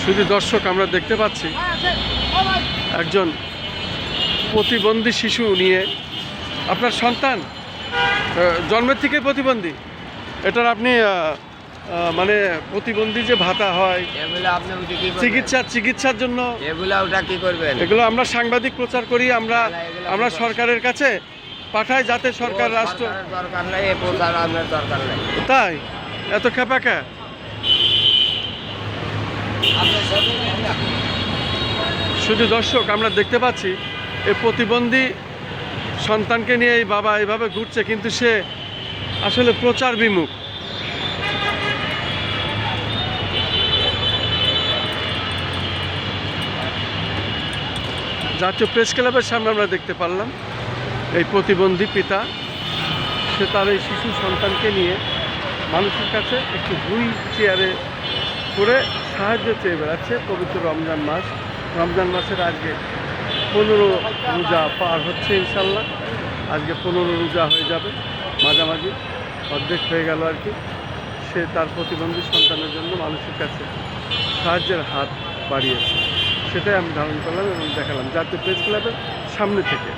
শুধু দর্শক আমরা দেখতে পাচ্ছি একজন প্রতিবন্ধী শিশু নিয়ে, আপনার সন্তান জন্মের থেকে প্রতিবন্ধী, এটার আপনি মানে প্রতিবন্ধী যে ভাতা হয় এগুলো আপনি চিকিৎসার জন্য এগুলো ওটা কি করবেন? এগুলো আমরা সাংবাদিক প্রচার করি, আমরা সরকারের কাছে পাঠাই যাতে সরকার রাষ্ট্র দরকার নাই, এ প্রচার আপনার দরকার নাই। তাই এত খেপাকা। শুধু দর্শক আমরা দেখতে পাচ্ছি এই প্রতিবন্ধী সন্তানকে নিয়ে এই বাবা এইভাবে ঘুরছে, কিন্তু সে আসলে প্রচার বিমুখ। জাতীয় প্রেস ক্লাবের সামনে আমরা দেখতে পারলাম এই প্রতিবন্ধী পিতা, সে তার এই শিশু সন্তানকে নিয়ে মানুষের কাছে একটু হুইল চেয়ারে করে সাহায্য চেয়ে বেড়াচ্ছে। পবিত্র রমজান মাসের আজকে 15 রোজা পার হচ্ছে, ইনশাল্লাহ আজকে 15 রোজা হয়ে যাবে, মাঝামাঝি অর্ধেক হয়ে গেল আর কি। সে তার প্রতিবন্ধী সন্তানের জন্য মানুষের কাছে সাহায্যের হাত বাড়িয়েছে, সেটাই আমি ধারণ করলাম এবং দেখালাম জাতীয় প্রেস ক্লাবের সামনে থেকে।